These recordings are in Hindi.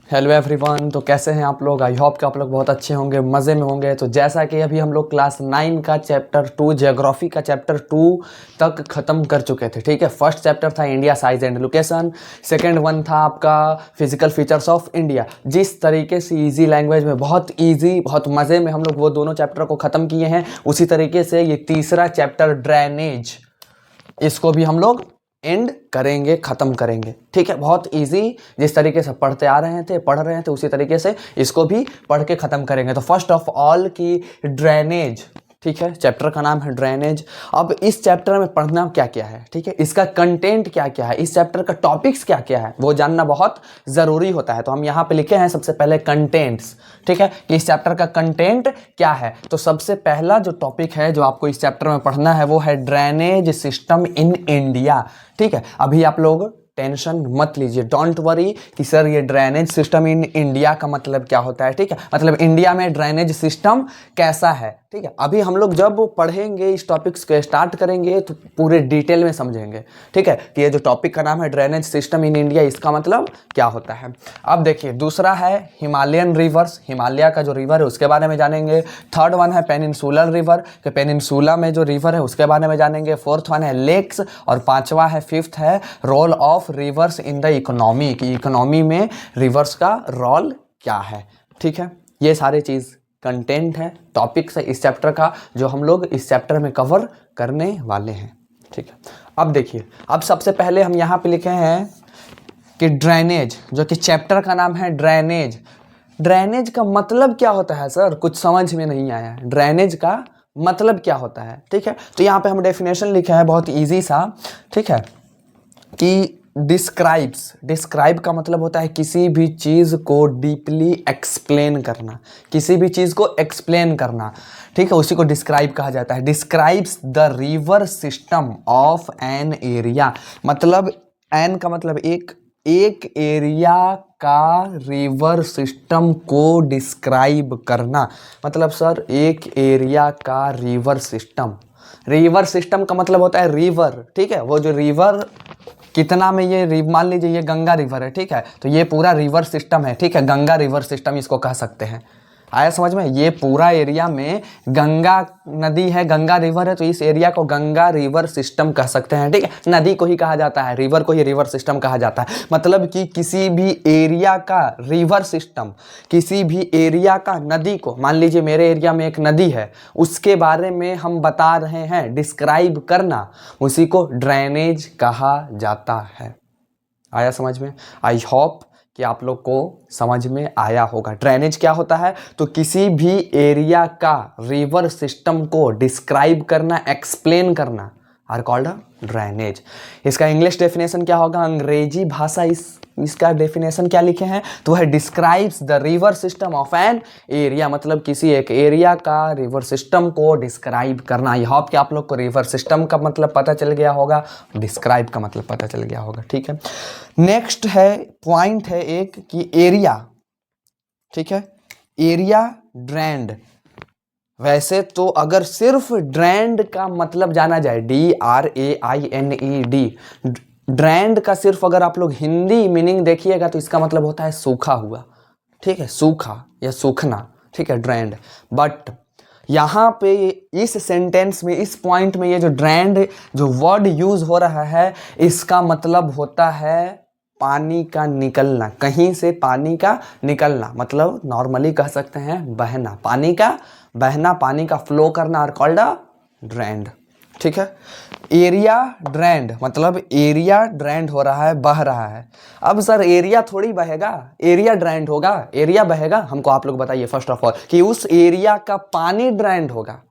Hello everyone. तो कैसे हैं आप लोग? आई होप कि आप लोग बहुत अच्छे होंगे, मज़े में होंगे। तो जैसा कि अभी हम लोग क्लास 9 का चैप्टर 2 ज्योग्राफी का चैप्टर 2 तक ख़त्म कर चुके थे। ठीक है, फर्स्ट चैप्टर था India size and location, second one था आपका फिजिकल फीचर्स ऑफ इंडिया। जिस तरीके से इजी लैंग्वेज में, बहुत ईजी, बहुत मज़े में हम लोग वो दोनों चैप्टर को ख़त्म किए हैं, उसी तरीके से ये तीसरा चैप्टर ड्रेनेज, इसको भी हम लोग एंड करेंगे, ख़त्म करेंगे। ठीक है, बहुत इजी, जिस तरीके से पढ़ रहे थे उसी तरीके से इसको भी पढ़ के ख़त्म करेंगे। तो फर्स्ट ऑफ ऑल की ड्रेनेज, ठीक है, चैप्टर का नाम है ड्रेनेज। अब इस चैप्टर में पढ़ना क्या क्या है, ठीक है, इसका कंटेंट क्या क्या है, इस चैप्टर का टॉपिक्स क्या क्या है, वो जानना बहुत ज़रूरी होता है। तो हम यहाँ पे लिखे हैं सबसे पहले कंटेंट्स। ठीक है, कि इस चैप्टर का कंटेंट क्या है। तो सबसे पहला जो टॉपिक है जो आपको इस चैप्टर में पढ़ना है वो है ड्रेनेज सिस्टम इन इंडिया। ठीक है, अभी आप लोग टेंशन मत लीजिए, डोंट वरी कि सर ये ड्रेनेज सिस्टम इन इंडिया का मतलब क्या होता है। ठीक है, मतलब इंडिया में ड्रेनेज सिस्टम कैसा है। ठीक है, अभी हम लोग जब पढ़ेंगे, इस टॉपिक्स को स्टार्ट करेंगे तो पूरे डिटेल में समझेंगे। ठीक है, कि ये जो टॉपिक का नाम है ड्रेनेज सिस्टम इन इंडिया, इसका मतलब क्या होता है। अब देखिए, दूसरा है हिमालयन रिवर्स, हिमालय का जो रिवर है उसके बारे में जानेंगे। थर्ड वन है पेनिनसुलर रिवर, कि पेनिनसुला में जो रिवर है उसके बारे में जानेंगे। फोर्थ वन है लेक्स, और पांचवा है, फिफ्थ है role of rivers in the economy, कि इकोनॉमी में रिवर्स का रोल क्या है। ठीक है, ये सारी चीज़ कंटेंट है, टॉपिक्स है इस चैप्टर का, जो हम लोग इस चैप्टर में कवर करने वाले हैं। ठीक है, अब देखिए, अब सबसे पहले हम यहाँ पे लिखे हैं कि ड्रेनेज, जो कि चैप्टर का नाम है ड्रेनेज। ड्रेनेज का मतलब क्या होता है सर? कुछ समझ में नहीं आया, ड्रेनेज का मतलब क्या होता है। ठीक है, तो यहाँ पे हम डेफिनेशन लिखे हैं बहुत इजी सा। ठीक है, कि डिस्क्राइब्स, डिस्क्राइब का मतलब होता है किसी भी चीज़ को डीपली एक्सप्लेन करना, किसी भी चीज़ को एक्सप्लेन करना। ठीक है, उसी को डिस्क्राइब कहा जाता है। Describes the river system of an area, मतलब एन का मतलब एक एरिया का रिवर सिस्टम को डिस्क्राइब करना। मतलब सर एक एरिया का रिवर सिस्टम, रिवर सिस्टम का मतलब होता है रिवर। ठीक है, वो जो रिवर कितना में ये मान लीजिए ये गंगा रिवर है। ठीक है, तो ये पूरा रिवर सिस्टम है। ठीक है, गंगा रिवर सिस्टम इसको कह सकते हैं। आया समझ में? ये पूरा एरिया में गंगा नदी है, गंगा रिवर है, तो इस एरिया को गंगा रिवर सिस्टम कह सकते हैं। ठीक है, नदी को ही कहा जाता है, रिवर को ही रिवर सिस्टम कहा जाता है। मतलब कि किसी भी एरिया का रिवर सिस्टम, किसी भी एरिया का नदी को, मान लीजिए मेरे एरिया में एक नदी है, उसके बारे में हम बता रहे हैं, डिस्क्राइब करना, उसी को ड्रेनेज कहा जाता है। आया समझ में? आई होप कि आप लोग को समझ में आया होगा। ड्रेनेज क्या होता है? तो किसी भी एरिया का रिवर सिस्टम को डिस्क्राइब करना, एक्सप्लेन करना, आर कॉल्ड ड्रेनेज। इसका इंग्लिश डेफिनेशन क्या होगा? अंग्रेजी भाषा इसका डेफिनेशन क्या लिखे हैं? तो है describes the river system of an area, मतलब किसी एक एरिया का रिवर सिस्टम को डिस्क्राइब करना। आई होप कि आप लोग को रिवर सिस्टम का मतलब पता चल गया होगा, डिस्क्राइब का मतलब पता चल गया होगा। ठीक है, नेक्स्ट है पॉइंट है एक कि एरिया। ठीक है, एरिया ड्रेन्ड। वैसे तो अगर सिर्फ ड्रेन्ड का मतलब जाना जाए, DRAINED, ड्रेन्ड का सिर्फ अगर आप लोग हिंदी मीनिंग देखिएगा तो इसका मतलब होता है सूखा हुआ। ठीक है, सूखा या सूखना। ठीक है, ड्रेन्ड। बट यहाँ पे इस सेंटेंस में, इस पॉइंट में, ये जो ड्रेन्ड जो वर्ड यूज हो रहा है, इसका मतलब होता है पानी का निकलना, कहीं से पानी का निकलना। मतलब नॉर्मली कह सकते हैं बहना, पानी का बहना, पानी का फ्लो करना, आर कॉल्ड ड्रेन्ड। ठीक है, एरिया ड्रेन्ड मतलब एरिया ड्रेन्ड हो रहा है, बह रहा है। अब सर एरिया थोड़ी बहेगा, एरिया ड्रेन्ड होगा, एरिया बहेगा? हमको आप लोग बताइए फर्स्ट ऑफ ऑल कि उस एरिया का पानी ड्रेन्ड होगा।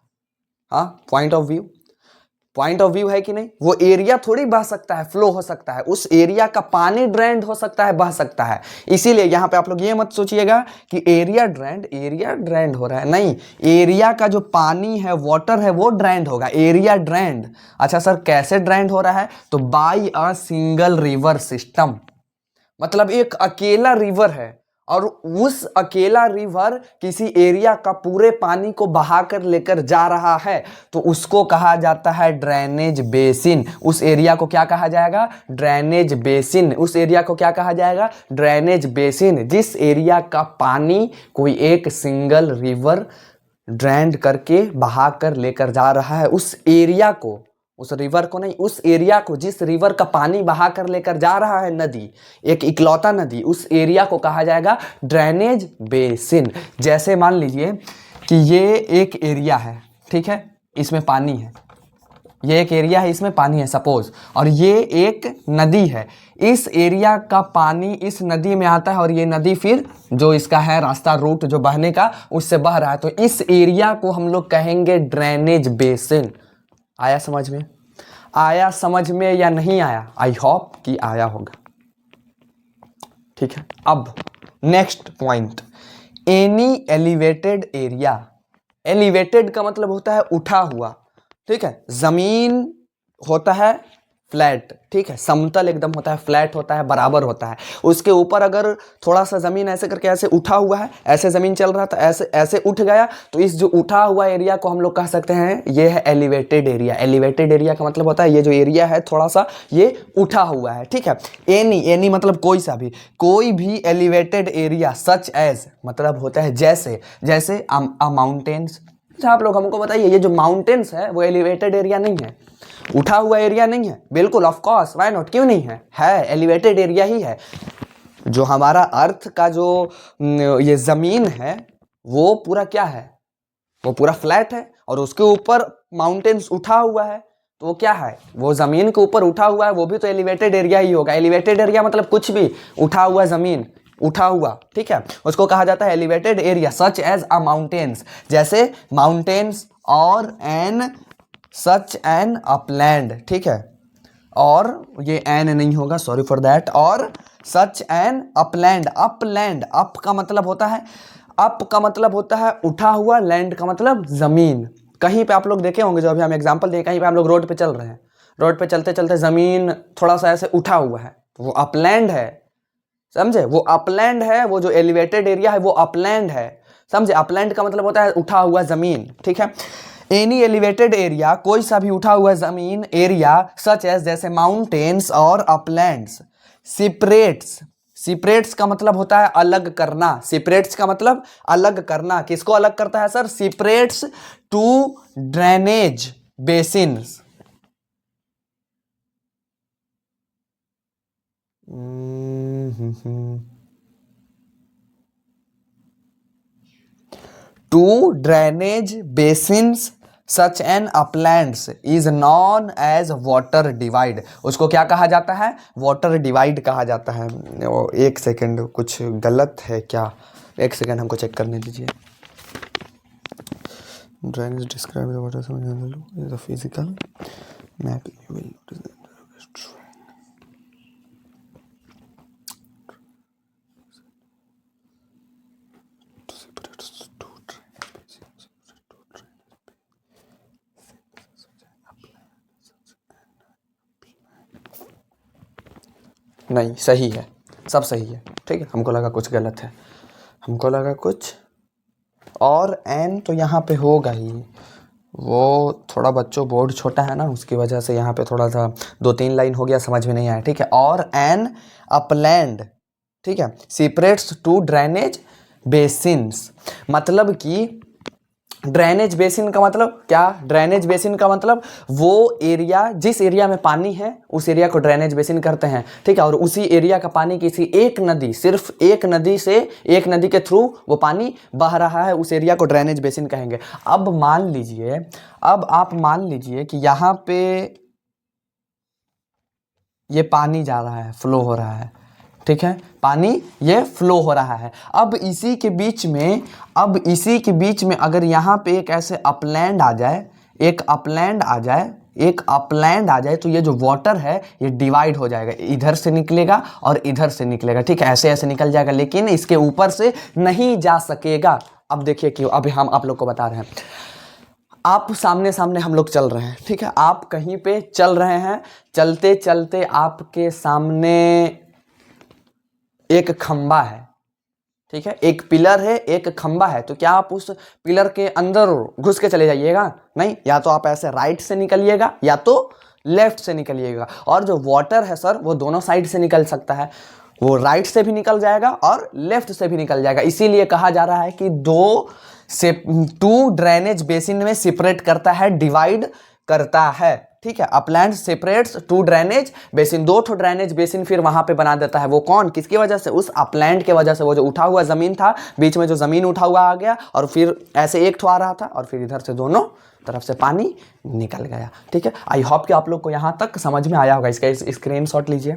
हाँ, पॉइंट ऑफ व्यू है कि नहीं? वो एरिया थोड़ी बह सकता है, फ्लो हो सकता है, उस एरिया का पानी ड्रेन्ड हो सकता है, बह सकता है। इसीलिए यहां पे आप लोग ये मत सोचिएगा कि एरिया ड्रेन्ड हो रहा है, नहीं, एरिया का जो पानी है, वाटर है, वो ड्रेन्ड होगा, एरिया ड्रेन्ड। अच्छा सर कैसे ड्रेन्ड हो रहा है? तो by a single river system, मतलब एक अकेला रिवर है और उस अकेला रिवर किसी एरिया का पूरे पानी को बहाकर लेकर जा रहा है तो उसको कहा जाता है ड्रेनेज बेसिन। उस एरिया को क्या कहा जाएगा? Drainage basin. उस एरिया को क्या कहा जाएगा? Drainage basin. जिस एरिया का पानी कोई एक सिंगल रिवर ड्रेन करके बहाकर लेकर जा रहा है, उस एरिया को, उस रिवर को नहीं, उस एरिया को, जिस रिवर का पानी बहा कर लेकर जा रहा है नदी, एक इकलौता नदी, उस एरिया को कहा जाएगा ड्रेनेज बेसिन। जैसे मान लीजिए कि ये एक एरिया है, ठीक है, इसमें पानी है, ये एक एरिया है, इसमें पानी है सपोज, और ये एक नदी है। इस एरिया का पानी इस नदी में आता है और ये नदी फिर जो इसका है रास्ता, रूट जो बहने का, उससे बह रहा है, तो इस एरिया को हम लोग कहेंगे ड्रेनेज बेसिन। आया समझ में? आया समझ में या नहीं आया? आई होप कि आया होगा। ठीक है, अब next point, any elevated area. Elevated का मतलब होता है उठा हुआ, ठीक है। जमीन होता है फ्लैट, ठीक है, समतल एकदम होता है, फ्लैट होता है, बराबर होता है। उसके ऊपर अगर थोड़ा सा जमीन ऐसे करके ऐसे उठा हुआ है, ऐसे जमीन चल रहा था, ऐसे ऐसे उठ गया, तो इस जो उठा हुआ एरिया को हम लोग कह सकते हैं ये है एलिवेटेड एरिया। एलिवेटेड एरिया का मतलब होता है ये जो एरिया है थोड़ा सा ये उठा हुआ है, ठीक है। एनी, एनी मतलब कोई सा भी, कोई भी एलिवेटेड एरिया सच एज मतलब होता है जैसे, जैसे माउंटेन्स। अच्छा आप लोग हमको बताइए, ये जो माउंटेन्स है वो एलिवेटेड एरिया नहीं है, उठा हुआ एरिया नहीं है? बिल्कुल, ऑफ कोर्स, व्हाई नॉट, क्यों नहीं है? है, एलिवेटेड एरिया ही है। जो हमारा अर्थ का जो ये जमीन है वो पूरा क्या है? वो पूरा फ्लैट है और उसके ऊपर माउंटेन्स उठा हुआ है, तो वो क्या है? वो जमीन के ऊपर उठा हुआ है, वो भी तो एलिवेटेड एरिया ही होगा। एलिवेटेड एरिया मतलब कुछ भी उठा हुआ जमीन, उठा हुआ, ठीक है, उसको कहा जाता है elevated area such as a mountains. जैसे माउंटेन्स और एन सच एन अपलैंड, ठीक है, और ये एन नहीं होगा, सॉरी फॉर दैट, और सच एन अपलैंड। अपलैंड, अप का मतलब होता है, अप का मतलब होता है उठा हुआ, लैंड का मतलब जमीन। कहीं पे आप लोग देखे होंगे, जो अभी हम एग्जांपल दें, कहीं पे हम लोग रोड पे चल रहे हैं, रोड पे चलते चलते जमीन थोड़ा सा ऐसे उठा हुआ है, तो वो अपलैंड है, समझे? वो अपलैंड है, वो जो एलिवेटेड एरिया है वो अपलैंड है, समझे? अपलैंड का मतलब होता है उठा हुआ जमीन, ठीक है। एनी एलिवेटेड एरिया, कोई सा भी उठा हुआ जमीन एरिया सच एज जैसे माउंटेन्स और अपलैंड्स। सिपरेट्स, सिपरेट्स का मतलब होता है अलग करना। सिपरेट्स का मतलब अलग करना। किसको अलग करता है sir? Separates two drainage basins. Two drainage basins such an uplands is known as water divide. उसको क्या कहा जाता है? वाटर डिवाइड कहा जाता है। एक सेकेंड, कुछ गलत है क्या? एक सेकेंड हमको चेक करने दीजिए। Drainage describe the water is a physical map you will notice. नहीं, सही है, सब सही है, ठीक है। हमको लगा कुछ गलत है, हमको लगा कुछ, और एन तो यहाँ पे होगा ही, वो थोड़ा बच्चों बोर्ड छोटा है ना, उसकी वजह से यहाँ पे थोड़ा सा 2-3 लाइन हो गया, समझ में नहीं आया, ठीक है। और एन अपलैंड, ठीक है, सेपरेट्स टू ड्रेनेज बेसिन्स। मतलब कि ड्रेनेज बेसिन का मतलब क्या? ड्रेनेज बेसिन का मतलब वो एरिया, जिस एरिया में पानी है उस एरिया को ड्रेनेज बेसिन करते हैं, ठीक है। और उसी एरिया का पानी किसी एक नदी, सिर्फ एक नदी से, एक नदी के थ्रू वो पानी बह रहा है, उस एरिया को ड्रेनेज बेसिन कहेंगे। अब मान लीजिए, अब आप मान लीजिए कि यहाँ पे ये पानी जा रहा है, फ्लो हो रहा है, ठीक है, पानी ये फ्लो हो रहा है। अब इसी के बीच में, अब इसी के बीच में अगर यहाँ पे एक ऐसे अपलैंड आ जाए, एक अपलैंड आ जाए, एक अपलैंड आ जाए, तो ये जो वाटर है ये डिवाइड हो जाएगा, इधर से निकलेगा और इधर से निकलेगा, ठीक है, ऐसे ऐसे निकल जाएगा, लेकिन इसके ऊपर से नहीं जा सकेगा। अब देखिए क्यों, अभी हम आप लोग को बता रहे हैं। आप सामने सामने हम लोग चल रहे हैं, ठीक है, आप कहीं पे चल रहे हैं, चलते चलते आपके सामने एक खंबा है, ठीक है, एक पिलर है, एक खंबा है, तो क्या आप उस पिलर के अंदर घुस के चले जाइएगा? नहीं, या तो आप ऐसे राइट से निकलिएगा या तो लेफ्ट से निकलिएगा। और जो वाटर है सर वो दोनों साइड से निकल सकता है, वो राइट से भी निकल जाएगा और लेफ्ट से भी निकल जाएगा। इसीलिए कहा जा रहा है कि टू ड्रेनेज बेसिन में सेपरेट करता है, डिवाइड करता है। ठीक है, upland separates two drainage basin, दो ठो ड्रेनेज बेसिन फिर वहां पे बना देता है। वो कौन, किसकी वजह से? उस अपलैंड के वजह से। वो जो उठा हुआ जमीन था, बीच में जो जमीन उठा हुआ आ गया और फिर ऐसे एक ठो आ रहा था और फिर इधर से दोनों तरफ से पानी निकल गया। ठीक है, आई होप कि आप लोग को यहाँ तक समझ में आया होगा। इसका स्क्रीनशॉट लीजिए,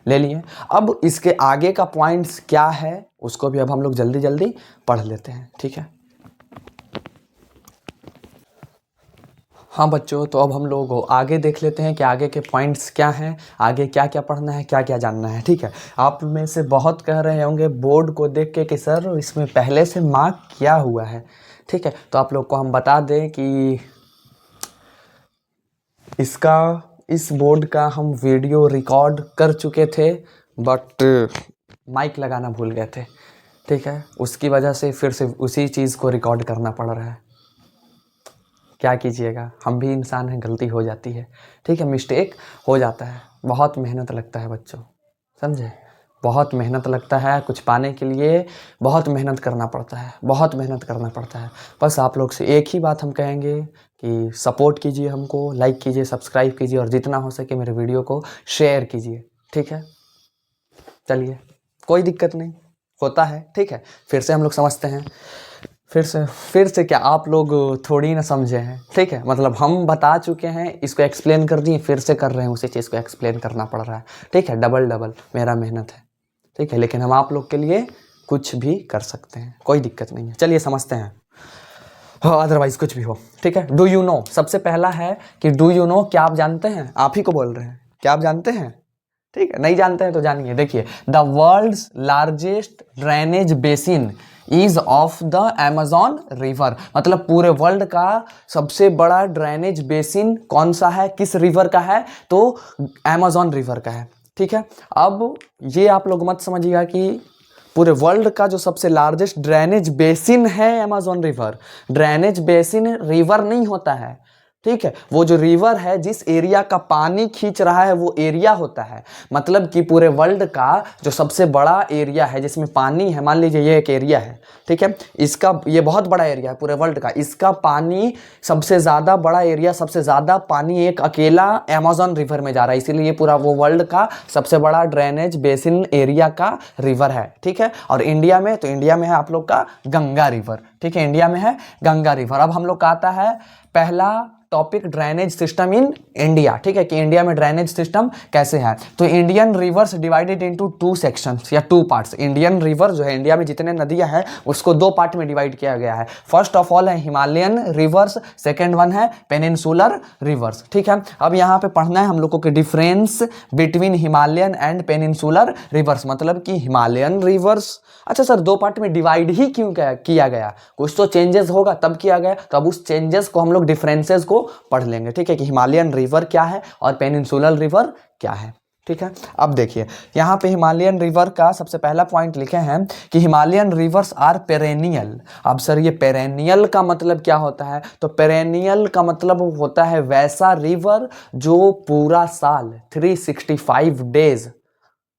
ले लिए। अब इसके आगे का पॉइंट्स क्या है उसको भी अब हम लोग जल्दी जल्दी पढ़ लेते हैं। ठीक है, हाँ बच्चों, तो अब हम लोग आगे देख लेते हैं कि आगे के पॉइंट्स क्या हैं, आगे क्या क्या पढ़ना है, क्या क्या जानना है। ठीक है, आप में से बहुत कह रहे होंगे बोर्ड को देख के कि सर इसमें पहले से मार्क किया हुआ है। ठीक है, तो आप लोग को हम बता दें कि इस बोर्ड का हम वीडियो रिकॉर्ड कर चुके थे, बट माइक लगाना भूल गए थे। ठीक है, उसकी वजह से फिर से उसी चीज़ को रिकॉर्ड करना पड़ रहा है। क्या कीजिएगा, हम भी इंसान हैं, गलती हो जाती है। ठीक है, मिस्टेक हो जाता है। बहुत मेहनत लगता है बच्चों, समझे? बहुत मेहनत लगता है, कुछ पाने के लिए बहुत मेहनत करना पड़ता है, बहुत मेहनत करना पड़ता है। बस आप लोग से एक ही बात हम कहेंगे कि सपोर्ट कीजिए हमको, लाइक कीजिए, सब्सक्राइब कीजिए और जितना हो सके मेरे वीडियो को शेयर कीजिए। ठीक है, चलिए, कोई दिक्कत नहीं, होता है। ठीक है, फिर से हम लोग समझते हैं। फिर से क्या आप लोग थोड़ी ना समझे हैं? ठीक है, मतलब हम बता चुके हैं, इसको एक्सप्लेन कर दिए, फिर से कर रहे हैं, उसी चीज़ को एक्सप्लेन करना पड़ रहा है। ठीक है, डबल मेरा मेहनत है। ठीक है, लेकिन हम आप लोग के लिए कुछ भी कर सकते हैं, कोई दिक्कत नहीं है। चलिए समझते हैं, अदरवाइज कुछ भी हो। ठीक है, डू यू नो, सबसे पहला है कि डू यू नो, क्या आप जानते हैं? आप ही को बोल रहे हैं, क्या आप जानते हैं? ठीक है, नहीं जानते हैं तो जानिए। देखिए, the world's largest drainage basin is of the Amazon river, मतलब पूरे वर्ल्ड का सबसे बड़ा ड्रेनेज बेसिन कौन सा है, किस रिवर का है? तो अमेजॉन रिवर का है। ठीक है, अब ये आप लोग मत समझिएगा कि पूरे वर्ल्ड का जो सबसे लार्जेस्ट ड्रेनेज बेसिन है Amazon river. Drainage basin river नहीं होता है। ठीक है, वो जो रिवर है, जिस एरिया का पानी खींच रहा है वो एरिया होता है। मतलब कि पूरे वर्ल्ड का जो सबसे बड़ा एरिया है जिसमें पानी है, मान लीजिए ये एक एरिया है। ठीक है, इसका ये बहुत बड़ा एरिया है पूरे वर्ल्ड का, इसका पानी सबसे ज़्यादा बड़ा एरिया, सबसे ज़्यादा पानी एक अकेला अमेजॉन रिवर में जा रहा है, इसीलिए ये पूरा वो वर्ल्ड का सबसे बड़ा ड्रेनेज बेसिन एरिया का रिवर है। ठीक है, और इंडिया में, तो इंडिया में है आप लोग का गंगा रिवर। ठीक है, इंडिया में है गंगा रिवर। अब हम लोग का आता है पहला topic, drainage system in India. ठीक है, कि इंडिया में ड्रेनेज सिस्टम कैसे है। तो Indian reverse divided into two sections या टू पार्ट्स। इंडियन रिवर जो है, इंडिया में जितने नदियां हैं उसको दो पार्ट में डिवाइड किया गया है। फर्स्ट ऑफ ऑल है हिमालयन रिवर्स, सेकेंड वन है पेनिनसुलर रिवर्स। ठीक है, अब यहाँ पे पढ़ना है हम लोगों के difference between Himalayan and peninsular reverse, मतलब कि हिमालयन रिवर्स, अच्छा सर दो पार्ट में डिवाइड ही क्यों किया गया? कुछ तो चेंजेस होगा तब किया गया, तो अब उस चेंजेस को हम लोग डिफरेंसेस को पढ़ लेंगे। ठीक है, कि हिमालयन रिवर क्या है और पेनिनसुलर रिवर क्या है। ठीक है, अब देखिए यहाँ पे हिमालयन रिवर का सबसे पहला पॉइंट लिखे हैं कि हिमालयन रिवर्स आर पेरेनियल। अब सर ये पेरेनियल का मतलब क्या होता है? तो पेरेनियल का मतलब होता है वैसा रिवर जो पूरा साल 365 डेज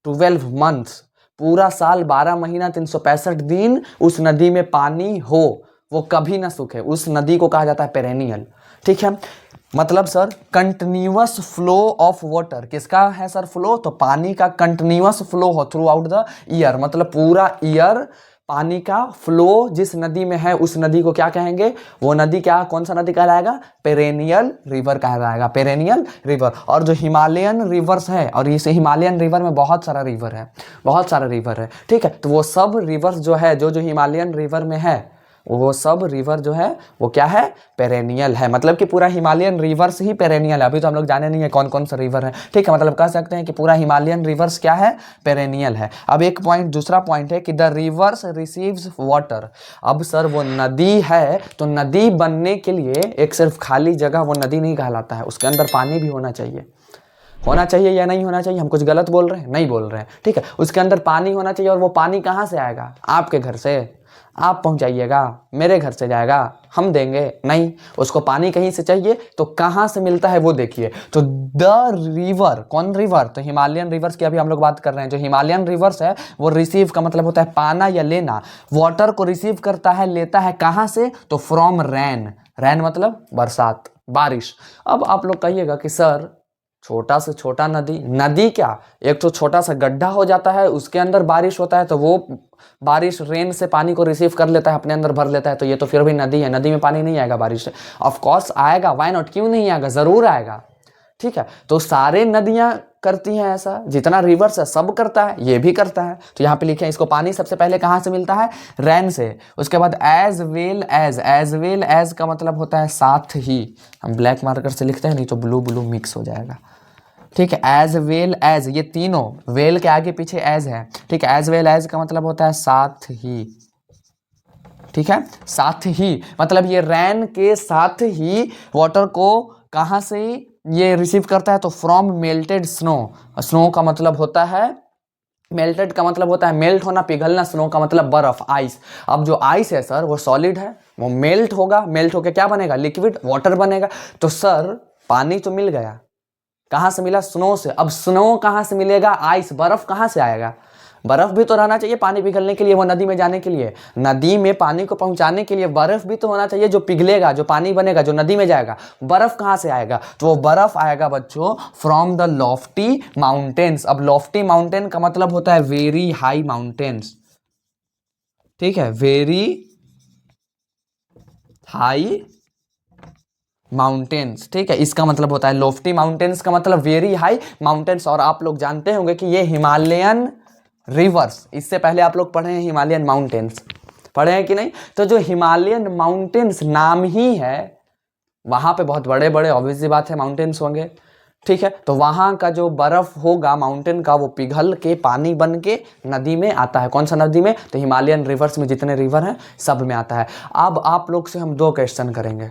12 मंथ्स, पूरा साल 12 महीना 365 दिन उस नदी में पानी हो, वो कभी ना सूखे, उस नदी को कहा जाता है पेरेनियल। ठीक है, मतलब sir continuous flow of water, किसका है सर फ्लो? तो पानी का कंटिन्यूअस फ्लो हो थ्रू आउट द ईयर, मतलब पूरा ईयर पानी का फ्लो जिस नदी में है उस नदी को क्या कहेंगे? वो नदी क्या, कौन सा नदी कहलाएगा? पेरेनियल रिवर कहलाएगा, पेरेनियल रिवर। और जो हिमालयन रिवर्स है, और इस हिमालयन रिवर में बहुत सारा रिवर है, बहुत सारा रिवर है। ठीक है, तो वो सब रिवर्स जो है, जो जो हिमालयन रिवर में है, वो सब रिवर जो है वो क्या है? पेरेनियल है, मतलब कि पूरा हिमालयन रिवर्स ही पेरेनियल है। अभी तो हम लोग जाने नहीं है कौन कौन सा रिवर है। ठीक है, मतलब कह सकते हैं कि पूरा हिमालयन रिवर्स क्या है? पेरेनियल है। अब एक पॉइंट, दूसरा पॉइंट है कि द रिवर्स रिसीव्स वाटर। अब सर वो नदी है, तो नदी बनने के लिए एक सिर्फ खाली जगह वो नदी नहीं कहलाता है, उसके अंदर पानी भी होना चाहिए। होना चाहिए या नहीं होना चाहिए? हम कुछ गलत बोल रहे हैं? नहीं बोल रहे हैं, ठीक है। उसके अंदर पानी होना चाहिए, और वो पानी कहाँ से आएगा? आपके घर से। आप पहुंचाइएगा, मेरे घर से जाएगा, हम देंगे? नहीं, उसको पानी कहीं से चाहिए, तो कहाँ से मिलता है वो देखिए। तो द रिवर, कौन रिवर? तो हिमालयन रिवर्स की अभी हम लोग बात कर रहे हैं। जो हिमालयन रिवर्स है वो रिसीव का मतलब होता है पाना या लेना। वाटर को रिसीव करता है, लेता है कहाँ से? तो फ्रॉम रैन। रैन मतलब बरसात, बारिश। अब आप लोग कहिएगा कि सर छोटा से छोटा नदी, नदी क्या, एक तो छोटा सा गड्ढा हो जाता है, उसके अंदर बारिश होता है, तो वो बारिश रेन से पानी को रिसीव कर लेता है, अपने अंदर भर लेता है, तो ये तो फिर भी नदी है। नदी में पानी नहीं आएगा बारिश से? ऑफ कोर्स आएगा, व्हाई नॉट, क्यों नहीं आएगा, जरूर आएगा, ठीक है। तो सारे नदियां करती हैं ऐसा, जितना रिवर्स है सब करता है, ये भी करता है। तो यहाँ पे लिखे हैं, इसको पानी सबसे पहले कहाँ से मिलता है? रैन से। उसके बाद as well as, as well as का मतलब होता है साथ ही। हम ब्लैक मार्कर से लिखते हैं, नहीं तो ब्लू ब्लू मिक्स हो जाएगा, ठीक है। एज वेल एज, ये तीनों वेल के आगे पीछे एज है, ठीक है। एज वेल एज का मतलब होता है साथ ही, ठीक है। साथ ही मतलब ये रैन के साथ ही वाटर को कहाँ से ये रिसीव करता है? तो फ्रॉम मेल्टेड स्नो। स्नो का मतलब होता है, मेल्टेड का मतलब होता है मेल्ट होना, पिघलना। स्नो का मतलब बर्फ, आइस। अब जो आइस है सर वो सॉलिड है, वो मेल्ट होगा, मेल्ट होकर क्या बनेगा? लिक्विड, वाटर बनेगा। तो सर पानी तो मिल गया, कहाँ से मिला? स्नो से। अब स्नो कहाँ से मिलेगा? आइस, बर्फ कहाँ से आएगा? बर्फ भी तो रहना चाहिए पानी पिघलने के लिए, वो नदी में जाने के लिए। नदी में पानी को पहुंचाने के लिए बर्फ भी तो होना चाहिए, जो पिघलेगा, जो पानी बनेगा, जो नदी में जाएगा। बर्फ कहाँ से आएगा? तो वो बर्फ आएगा बच्चों फ्रॉम द लॉफ्टी माउंटेन्स। अब लॉफ्टी माउंटेन का मतलब होता है वेरी हाई माउंटेन्स, ठीक है, वेरी हाई माउंटेन्स, ठीक है। इसका मतलब होता है लोफ्टी माउंटेन्स का मतलब वेरी हाई माउंटेन्स। और आप लोग जानते होंगे कि ये हिमालयन रिवर्स, इससे पहले आप लोग पढ़े हैं हिमालयन माउंटेन्स, पढ़े हैं कि नहीं? तो जो हिमालयन माउंटेन्स नाम ही है, वहां पे बहुत बड़े बड़े ऑब्वियस सी बात है माउंटेन्स होंगे, ठीक है। तो वहां का जो बर्फ होगा माउंटेन का, वो पिघल के पानी बन के नदी में आता है। कौन सा नदी में? तो हिमालयन रिवर्स में जितने रिवर हैं सब में आता है। अब आप लोग से हम 2 क्वेश्चन करेंगे,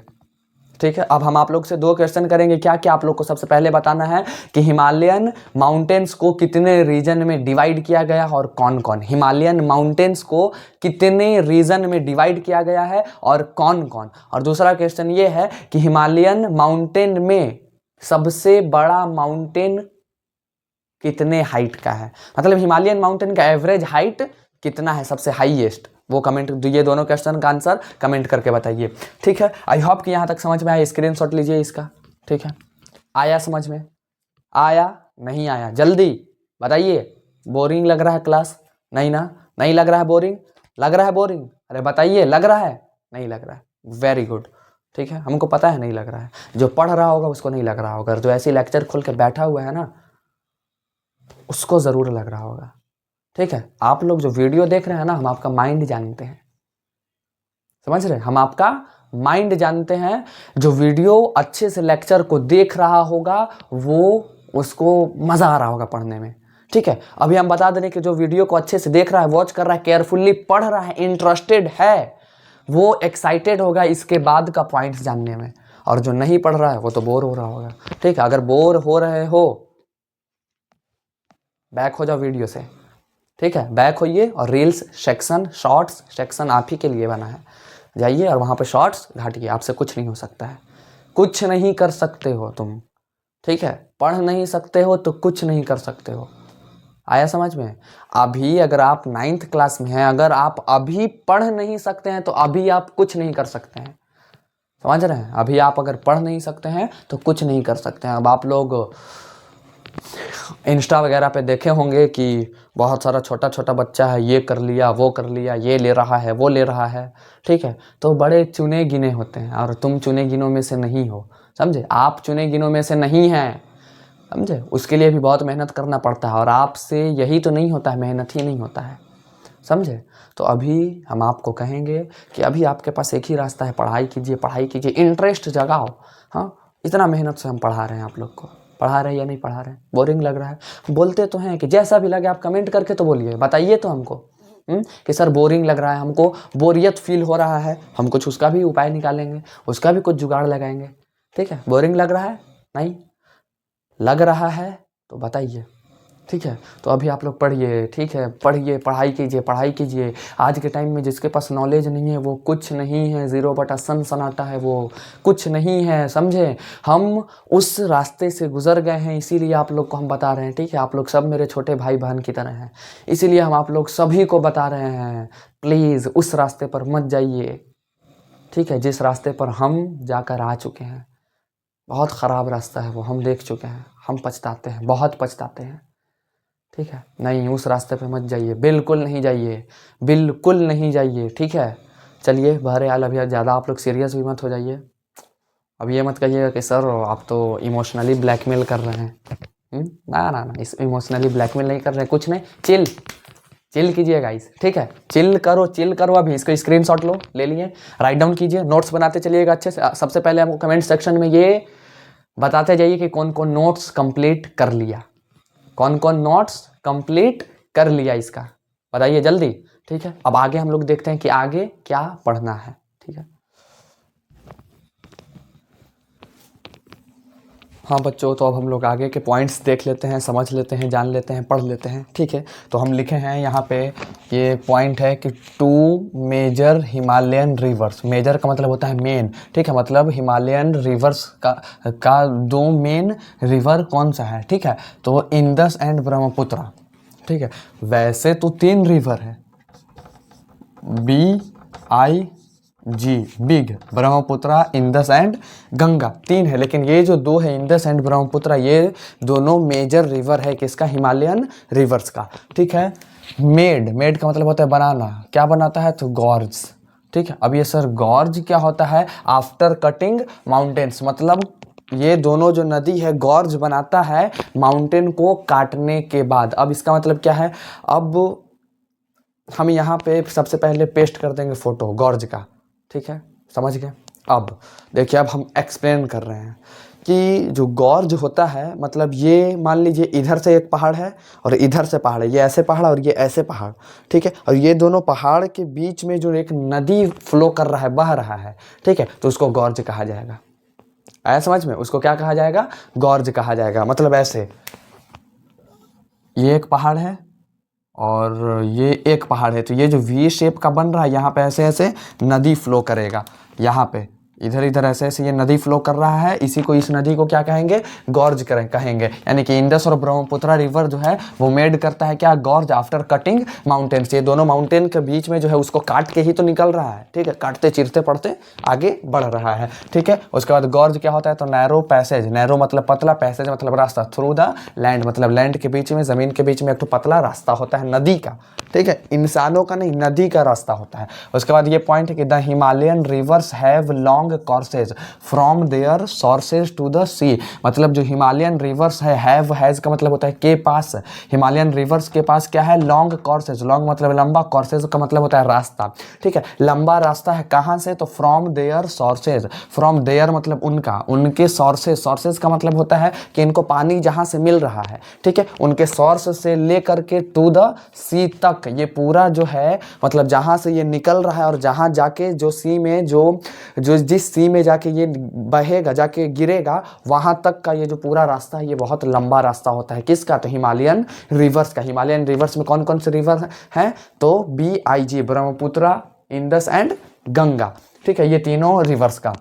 ठीक है। अब हम आप लोग से 2 क्वेश्चन करेंगे। क्या क्या आप लोग को सबसे पहले बताना है कि हिमालयन माउंटेन्स को कितने रीजन में डिवाइड किया गया और कौन कौन। हिमालयन माउंटेन्स को कितने रीजन में डिवाइड किया गया है और कौन कौन। और दूसरा क्वेश्चन ये है कि हिमालयन माउंटेन में सबसे बड़ा माउंटेन कितने हाइट का है, मतलब हिमालयन माउंटेन का एवरेज हाइट कितना है, सबसे हाईएस्ट, वो कमेंट, ये दोनों क्वेश्चन का आंसर कमेंट करके बताइए, ठीक है। आई होप कि यहाँ तक समझ में आया। स्क्रीनशॉट लीजिए इसका, ठीक है। आया समझ में? आया नहीं आया? जल्दी बताइए। बोरिंग लग रहा है क्लास? नहीं ना? नहीं लग रहा है बोरिंग? लग रहा है बोरिंग? अरे बताइए, लग रहा है? नहीं लग रहा है, वेरी गुड, ठीक है। हमको पता है नहीं लग रहा है, जो पढ़ रहा होगा उसको नहीं लग रहा होगा, जो ऐसे लेक्चर खोल के बैठा हुआ है ना उसको ज़रूर लग रहा होगा, ठीक है। आप लोग जो वीडियो देख रहे हैं ना, हम आपका माइंड जानते हैं, समझ रहे हैं? हम आपका माइंड जानते हैं। जो वीडियो अच्छे से लेक्चर को देख रहा होगा वो, उसको मज़ा आ रहा होगा पढ़ने में, ठीक है। अभी हम बता दें कि जो वीडियो को अच्छे से देख रहा है, वॉच कर रहा है, केयरफुल्ली पढ़ रहा है, इंटरेस्टेड है, वो एक्साइटेड होगा इसके बाद का पॉइंट्स जानने में। और जो नहीं पढ़ रहा है वो तो बोर हो रहा होगा, ठीक है। अगर बोर हो रहे हो, बैक हो जाओ वीडियो से, ठीक है। बैक होइए और रील्स सेक्शन, शॉर्ट्स सेक्शन आप ही के लिए बना है, जाइए और वहाँ पे शॉर्ट्स घाटिए। आपसे कुछ नहीं हो सकता है, कुछ नहीं कर सकते हो तुम, ठीक है। पढ़ नहीं सकते हो तो कुछ नहीं कर सकते हो। आया समझ में? अभी अगर आप 9th क्लास में हैं, अगर आप अभी पढ़ नहीं सकते हैं तो अभी आप कुछ नहीं कर सकते हैं, समझ रहे हैं? अभी आप अगर पढ़ नहीं सकते हैं तो कुछ नहीं कर सकते हैं। अब आप लोग इंस्टा वगैरह पे देखे होंगे कि बहुत सारा छोटा छोटा बच्चा है, ये कर लिया, वो कर लिया, ये ले रहा है, वो ले रहा है, ठीक है। तो बड़े चुने गिने होते हैं और तुम चुने गिनों में से नहीं हो, समझे? आप चुने गिनों में से नहीं हैं, समझे? उसके लिए भी बहुत मेहनत करना पड़ता है और आपसे यही तो नहीं होता है, मेहनत ही नहीं होता है, समझे? तो अभी हम आपको कहेंगे कि अभी आपके पास एक ही रास्ता है, पढ़ाई कीजिए, पढ़ाई कीजिए, इंटरेस्ट जगाओ। हाँ, इतना मेहनत से हम पढ़ा रहे हैं आप लोग को, पढ़ा रहे हैं या नहीं पढ़ा रहे हैं? बोरिंग लग रहा है? बोलते तो हैं कि जैसा भी लगे आप कमेंट करके तो बोलिए, बताइए तो हमको कि सर बोरिंग लग रहा है, हमको बोरियत फील हो रहा है, हम कुछ उसका भी उपाय निकालेंगे, उसका भी कुछ जुगाड़ लगाएंगे, ठीक है। बोरिंग लग रहा है? नहीं लग रहा है तो बताइए, ठीक है। तो अभी आप लोग पढ़िए, ठीक है, पढ़िए, पढ़ाई कीजिए, पढ़ाई कीजिए। आज के टाइम में जिसके पास नॉलेज नहीं है वो कुछ नहीं है, ज़ीरो बटा सन्नाटा है, वो कुछ नहीं है, समझे। हम उस रास्ते से गुजर गए हैं, इसीलिए आप लोग को हम बता रहे हैं, ठीक है। आप लोग सब मेरे छोटे भाई बहन की तरह हैं, इसीलिए हम आप लोग सभी को बता रहे हैं, प्लीज़ उस रास्ते पर मत जाइए, ठीक है, जिस रास्ते पर हम जाकर आ चुके हैं। बहुत ख़राब रास्ता है वो, हम देख चुके हैं, हम पछताते हैं, बहुत पछताते हैं, ठीक है। नहीं, उस रास्ते पे मत जाइए, बिल्कुल नहीं जाइए, बिल्कुल नहीं जाइए, ठीक है। चलिए बहरहाल अभी ज़्यादा आप लोग सीरियस भी मत हो जाइए। अब ये मत कहिएगा कि सर आप तो इमोशनली ब्लैकमेल कर रहे हैं। ना ना ना, इस इमोशनली ब्लैकमेल नहीं कर रहे हैं, कुछ नहीं, चिल चिल कीजिए गाइस, ठीक है। चिल करो, चिल करो। अभी इसको स्क्रीनशॉट लो, ले लिए, राइट डाउन कीजिए, नोट्स बनाते चलिएगा अच्छे से। सबसे पहले हमको कमेंट सेक्शन में ये बताते जाइए कि कौन कौन नोट्स कंप्लीट कर लिया, कौन कौन नोट्स कंप्लीट कर लिया, इसका बताइए जल्दी, ठीक है। अब आगे हम लोग देखते हैं कि आगे क्या पढ़ना है, ठीक है। हाँ बच्चों, तो अब हम लोग आगे के पॉइंट्स देख लेते हैं, समझ लेते हैं, जान लेते हैं, पढ़ लेते हैं, ठीक है। तो हम लिखे हैं यहाँ पे, ये पॉइंट है कि 2 मेजर हिमालयन रिवर्स। मेजर का मतलब होता है मेन, ठीक है, मतलब हिमालयन रिवर्स का 2 मेन रिवर कौन सा है, ठीक है। तो इंदस एंड ब्रह्मपुत्र, ठीक है। वैसे तो 3 रिवर है, BIG, big, Brahmaputra, Indus and Ganga, 3 है, लेकिन ये जो 2 है इंदस एंड ब्रह्मपुत्र, ये दोनों मेजर रिवर है किसका, हिमालयन रिवर्स का, ठीक है। मेड का मतलब होता है बनाना, क्या बनाता है, तो गॉर्ज, ठीक है। अब ये सर गॉर्ज क्या होता है, आफ्टर कटिंग माउंटेन्स, मतलब ये दोनों जो नदी है गॉर्ज बनाता है माउंटेन को काटने के बाद। अब इसका मतलब क्या है, अब हम यहाँ पे सबसे पहले पेस्ट कर देंगे फोटो गॉर्ज का, ठीक है, समझ गए। अब देखिए, अब हम एक्सप्लेन कर रहे हैं कि जो गॉर्ज होता है, मतलब ये मान लीजिए इधर से एक पहाड़ है और इधर से पहाड़ है, ये ऐसे पहाड़ और ये ऐसे पहाड़, ठीक है। और ये दोनों पहाड़ के बीच में जो एक नदी फ्लो कर रहा है, बह रहा है, ठीक है, तो उसको गॉर्ज कहा जाएगा। आया समझ में, उसको क्या कहा जाएगा, गॉर्ज कहा जाएगा। मतलब ऐसे ये एक पहाड़ है और ये एक पहाड़ है, तो ये जो वी शेप का बन रहा है, यहाँ पे ऐसे ऐसे नदी फ्लो करेगा, यहाँ पे इधर इधर ऐसे ऐसे ये नदी फ्लो कर रहा है, इसी को, इस नदी को क्या कहेंगे, गॉर्ज कहेंगे। यानी कि इंडस और ब्रह्मपुत्र रिवर जो है वो मेड करता है क्या, गॉर्ज आफ्टर कटिंग माउंटेन्स। ये दोनों माउंटेन के बीच में जो है उसको काट के ही तो निकल रहा है, ठीक है, काटते चीरते पड़ते आगे बढ़ रहा है, ठीक है। उसके बाद गॉर्ज क्या होता है, तो नैरो पैसेज, नैरो मतलब पतला, पैसेज मतलब रास्ता, थ्रू द लैंड मतलब लैंड के बीच में, जमीन के बीच में एक तो पतला रास्ता होता है नदी का, ठीक है, इंसानों का नहीं, नदी का रास्ता होता है। उसके बाद ये पॉइंट है कि the Himalayan rivers have long courses from their sources to the sea, मतलब जो हिमालयन रिवर्स है, हैव, हैज का मतलब होता है के पास, हिमालयन रिवर्स के पास क्या है, लॉन्ग कोर्सेज, लॉन्ग मतलब लंबा, कोर्सेज का मतलब होता है रास्ता, ठीक है, लंबा रास्ता है, कहाँ से, तो from their sources, from their मतलब उनका, उनके सोर्सेज, सोर्सेज का मतलब होता है कि इनको पानी जहाँ से मिल रहा है, ठीक है, उनके सोर्स से लेकर के टू द सी तक, ये पूरा जो है मतलब जहाँ से ये निकल रहा है और जहाँ जाके जो सी में जो जिस सी में जाके ये बहेगा, जाके गिरेगा, वहाँ तक का ये जो पूरा रास्ता है ये बहुत लंबा रास्ता होता है, किसका, तो हिमालयन रिवर्स का। हिमालयन रिवर्स में कौन कौन से रिवर हैं, तो BIG, Brahmaputra, Indus and Ganga, ठीक है, ये तीनों रिवर्स का।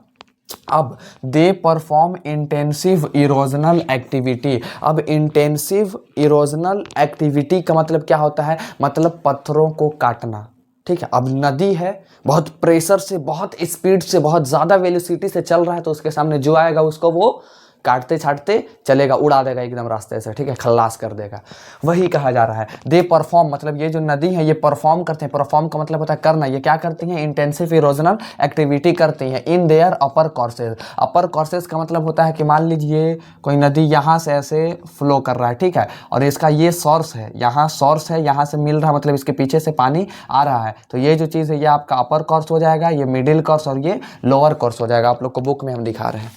अब they perform intensive erosional activity. अब इंटेंसिव इरोजनल एक्टिविटी का मतलब क्या होता है, मतलब पत्थरों को काटना, ठीक है। अब नदी है, बहुत प्रेशर से, बहुत स्पीड से, बहुत ज़्यादा वेलोसिटी से चल रहा है, तो उसके सामने जो आएगा उसको वो काटते छाटते चलेगा, उड़ा देगा एकदम रास्ते से, ठीक है, खल्लास कर देगा, वही कहा जा रहा है। दे परफॉर्म मतलब ये जो नदी है ये परफॉर्म करते हैं, परफॉर्म का मतलब होता है करना, ये क्या करती हैं, इंटेंसिव इरोजनल एक्टिविटी करती हैं in their upper courses. Upper courses का मतलब होता है कि मान लीजिए कोई नदी यहाँ से ऐसे फ्लो कर रहा है, ठीक है, और इसका ये सोर्स है, यहाँ सोर्स है, यहाँ से मिल रहा है, मतलब इसके पीछे से पानी आ रहा है, तो ये जो चीज़ है ये आपका अपर कोर्स हो जाएगा, ये मिडिल कोर्स और ये लोअर कोर्स हो जाएगा। आप लोग को बुक में हम दिखा रहे हैं,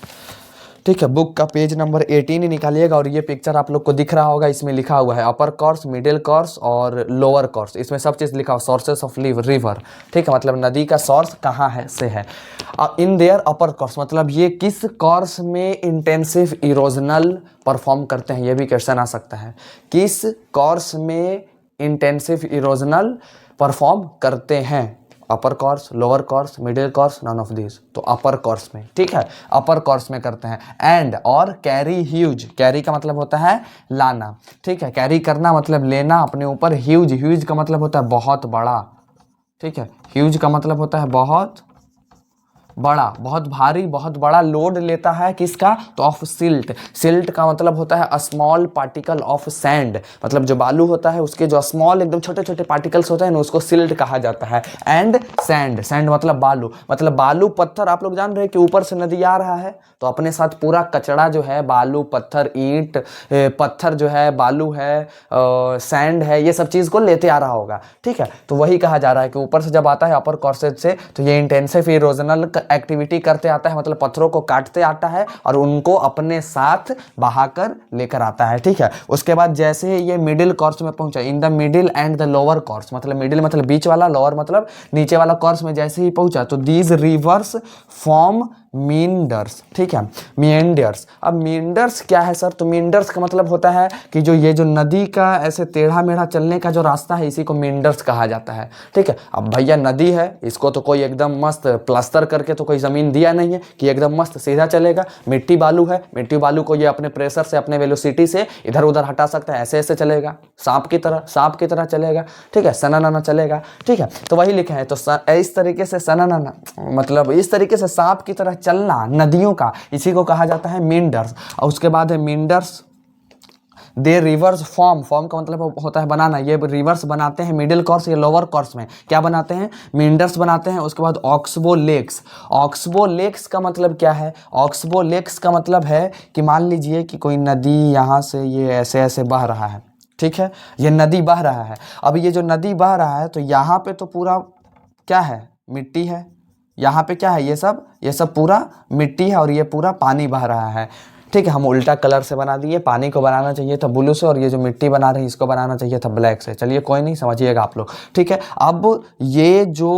ठीक है, बुक का पेज नंबर 18 ही निकालिएगा और ये पिक्चर आप लोग को दिख रहा होगा, इसमें लिखा हुआ है अपर कोर्स, मिडिल कोर्स और लोअर कोर्स, इसमें सब चीज़ लिखा हुआ, सोर्सेस ऑफ रिवर, ठीक है, मतलब नदी का सोर्स कहाँ है से है। इन देयर अपर कोर्स मतलब ये किस कोर्स में इंटेंसिव इरोजनल परफॉर्म करते हैं, ये भी क्वेश्चन आ सकता है, किस कोर्स में इंटेंसिव इरोजनल परफॉर्म करते हैं, upper course, lower course, middle course, none of this, तो अपर कोर्स में, ठीक है, अपर कोर्स में करते हैं। एंड और कैरी ह्यूज, कैरी का मतलब होता है लाना, ठीक है, कैरी करना मतलब लेना अपने ऊपर, ह्यूज, ह्यूज का मतलब होता है बहुत बड़ा, ठीक है, ह्यूज का मतलब होता है बहुत बड़ा, बहुत भारी, बहुत बड़ा लोड लेता है, किसका, तो ऑफ सिल्ट, सिल्ट का मतलब होता है स्मॉल पार्टिकल ऑफ सैंड, मतलब जो बालू होता है उसके जो स्मॉल एकदम छोटे छोटे पार्टिकल्स होते हैं ना उसको सिल्ट कहा जाता है। एंड सैंड, सैंड मतलब बालू, मतलब बालू पत्थर, आप लोग जान रहे हैं कि ऊपर से नदी आ रहा है तो अपने साथ पूरा कचरा जो है, बालू पत्थर ईंट पत्थर जो है, बालू है, सैंड है, ये सब चीज़ को लेते आ रहा होगा, ठीक है, तो वही कहा जा रहा है कि ऊपर से जब आता है अपर कोर्सेज से तो ये इंटेंसिव इरोजनल एक्टिविटी करते आता है, मतलब पत्थरों को काटते आता है और उनको अपने साथ बहाकर लेकर आता है, ठीक है। उसके बाद जैसे ये मिडिल कोर्स में पहुंचा, in the middle and the lower course, मतलब मिडिल मतलब बीच वाला, लोअर मतलब नीचे वाला कोर्स में जैसे ही पहुंचा तो दीज रिवर्स फॉर्म मींडर्स, ठीक है, मींडर्स। अब मींडर्स क्या है सर, तो मींडर्स का मतलब होता है कि जो ये जो नदी का ऐसे टेढ़ा मेढ़ा चलने का जो रास्ता है इसी को मींडर्स कहा जाता है, ठीक है। अब भैया नदी है, इसको तो कोई एकदम मस्त प्लास्टर करके तो कोई ज़मीन दिया नहीं है कि एकदम मस्त सीधा चलेगा, मिट्टी बालू है, मिट्टी बालू को ये अपने प्रेशर से, अपने वेलोसिटी से इधर उधर हटा सकता है, ऐसे ऐसे चलेगा, सांप की तरह चलेगा, ठीक है, सना चलेगा, ठीक है, तो वही लिखे हैं। तो इस तरीके से सना मतलब इस तरीके से सांप की तरह चलना नदियों का, इसी को कहा जाता है मींडर्स। और उसके बाद है मींडर्स दे रिवर्स फॉर्म, फॉर्म का मतलब होता है बनाना, ये रिवर्स बनाते हैं मिडिल कोर्स या लोअर कोर्स में, क्या बनाते हैं, मींडर्स बनाते हैं। उसके बाद ऑक्सबो लेक्स, ऑक्सबो लेक्स का मतलब क्या है, ऑक्सबो लेक्स का मतलब है कि मान लीजिए कि कोई नदी यहाँ से ये ऐसे ऐसे बह रहा है, ठीक है, ये नदी बह रहा है। अब ये जो नदी बह रहा है तो यहाँ पे तो पूरा क्या है, मिट्टी है, यहाँ पे क्या है, ये सब पूरा मिट्टी है और ये पूरा पानी बह रहा है, ठीक है। हम उल्टा कलर से बना दिए, पानी को बनाना चाहिए था ब्लू से और ये जो मिट्टी बना रहे हैं इसको बनाना चाहिए था ब्लैक से, चलिए कोई नहीं, समझिएगा आप लोग, ठीक है। अब ये जो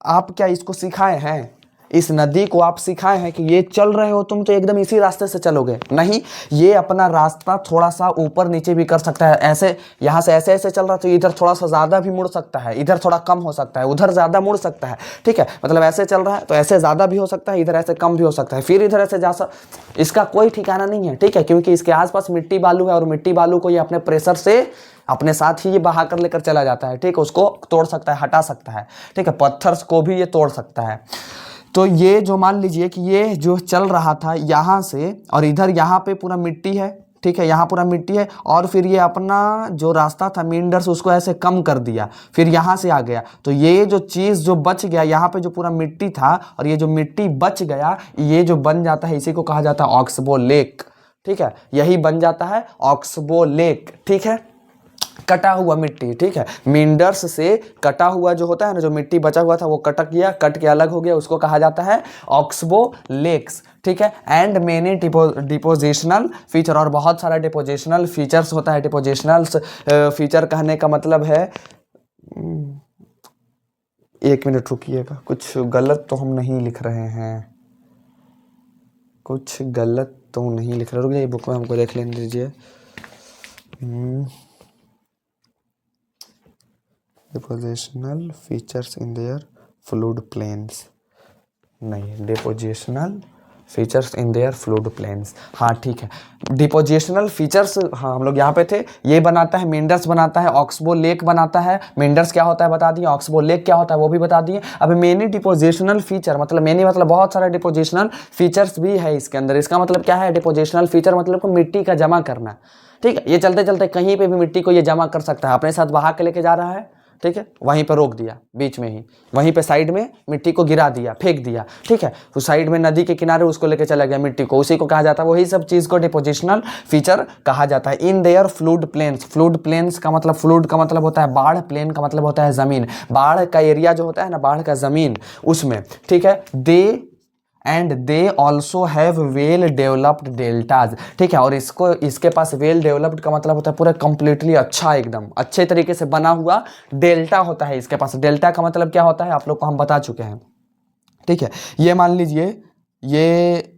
आप क्या इसको सिखाए हैं, इस नदी को आप सिखाए हैं कि ये चल रहे हो तुम तो एकदम इसी रास्ते से चलोगे, नहीं, ये अपना रास्ता थोड़ा सा ऊपर नीचे भी कर सकता है, ऐसे यहाँ से ऐसे ऐसे चल रहा तो इधर थोड़ा सा ज़्यादा भी मुड़ सकता है, इधर थोड़ा कम हो सकता है, उधर ज़्यादा मुड़ सकता है, ठीक है, मतलब ऐसे चल रहा है तो ऐसे ज़्यादा भी हो सकता है, इधर ऐसे कम भी हो सकता है, फिर इधर ऐसे इसका कोई ठिकाना नहीं है, ठीक है, क्योंकि इसके आसपास मिट्टी बालू है और मिट्टी बालू को ये अपने प्रेशर से अपने साथ ही ये बहा कर लेकर चला जाता है, ठीक है, उसको तोड़ सकता है, हटा सकता है, ठीक है, पत्थर को भी ये तोड़ सकता है। तो ये जो मान लीजिए कि ये जो चल रहा था यहाँ से और इधर यहाँ पे पूरा मिट्टी है, ठीक है, यहाँ पूरा मिट्टी है और फिर ये अपना जो रास्ता था मींडर्स उसको ऐसे कम कर दिया, फिर यहाँ से आ गया, तो ये जो चीज़ जो बच गया, यहाँ पे जो पूरा मिट्टी था और ये जो मिट्टी बच गया ये जो बन जाता है इसी को कहा जाता है ऑक्सबो लेक, ठीक है, यही बन जाता है ऑक्सबो लेक, ठीक है, कटा हुआ मिट्टी, ठीक है, मींडर्स से कटा हुआ जो होता है ना, जो मिट्टी बचा हुआ था वो कट के अलग हो गया, उसको कहा जाता है ऑक्सबो लेक्स, ठीक है। एंड मेनी डिपोजिशनल फीचर, और बहुत सारा डिपोजिशनल फीचर्स होता है। डिपोजिशनल फीचर कहने का मतलब है, एक मिनट रुकिएगा, कुछ गलत तो हम नहीं लिख रहे हैं, कुछ गलत तो नहीं लिख रहे, रुक जाइए बुक में हमको देख लेने दीजिए। Depositional features in their fluid plains, नहीं, depositional features in their fluid plains, हाँ ठीक है, डिपोजिशनल फीचर्स, हाँ हम लोग यहाँ पे थे, ये बनाता है मींडर्स, बनाता है ऑक्सबो लेक बनाता है, मींडर्स क्या होता है बता दिए, ऑक्सबो लेक क्या होता है वो भी बता दिए। अब मेनी डिपोजिशनल फीचर मतलब मेनी मतलब बहुत सारा डिपोजिशनल फीचर्स भी है इसके अंदर, इसका मतलब क्या है, डिपोजिशनल फीचर मतलब को मिट्टी का जमा करना, ठीक है, ये चलते चलते कहीं पे भी मिट्टी को ये जमा कर सकता है, अपने साथ बहा के लेके जा रहा है, ठीक है, वहीं पर रोक दिया बीच में ही, वहीं पे साइड में मिट्टी को गिरा दिया, फेंक दिया, ठीक है, उस साइड में नदी के किनारे उसको लेके चला गया मिट्टी को, उसी को कहा जाता है, वही सब चीज़ को डिपोजिशनल फीचर कहा जाता है। In their fluid plains, fluid plains का मतलब, फ्लूइड का मतलब होता है बाढ़, प्लेन का मतलब होता है ज़मीन, बाढ़ का एरिया जो होता है ना, बाढ़ का ज़मीन उसमें, ठीक है, they and they also have well developed deltas, ठीक है। और इसके पास वेल डेवलप्ड का मतलब होता है पूरा कंप्लीटली अच्छा, एकदम अच्छे तरीके से बना हुआ डेल्टा होता है इसके पास। डेल्टा का मतलब क्या होता है आप लोग को हम बता चुके हैं, ठीक है। ये मान लीजिए ये,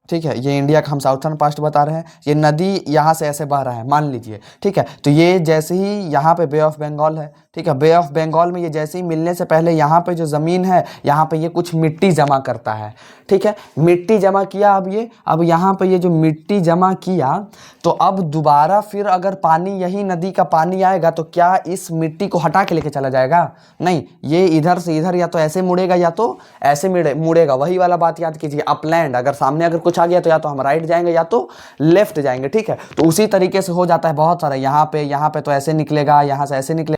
ठीक है, ये इंडिया का हम साउथर्न पार्ट बता रहे हैं, ये नदी यहाँ से ऐसे बह रहा है मान लीजिए, ठीक है। तो ये जैसे ही यहाँ पे बे ऑफ बंगाल है, ठीक है, बे ऑफ बंगाल में ये जैसे ही मिलने से पहले यहाँ पे जो ज़मीन है यहाँ पे ये कुछ मिट्टी जमा करता है, ठीक है। मिट्टी जमा किया, अब यहाँ पे ये जो मिट्टी जमा किया, तो अब दोबारा फिर अगर पानी, यही नदी का पानी आएगा तो क्या इस मिट्टी को हटा के लेके चला जाएगा? नहीं, ये इधर से इधर या तो ऐसे मुड़ेगा या तो ऐसे मुड़ेगा। वही वाला बात याद कीजिए, अपलैंड, अगर सामने अगर कुछ आ गया तो या तो हम राइट जाएंगे या तो लेफ्ट जाएंगे, ठीक है। तो उसी तरीके से हो जाता है बहुत सारा, यहाँ पे तो ऐसे निकलेगा, यहाँ से ऐसे निकलेगा।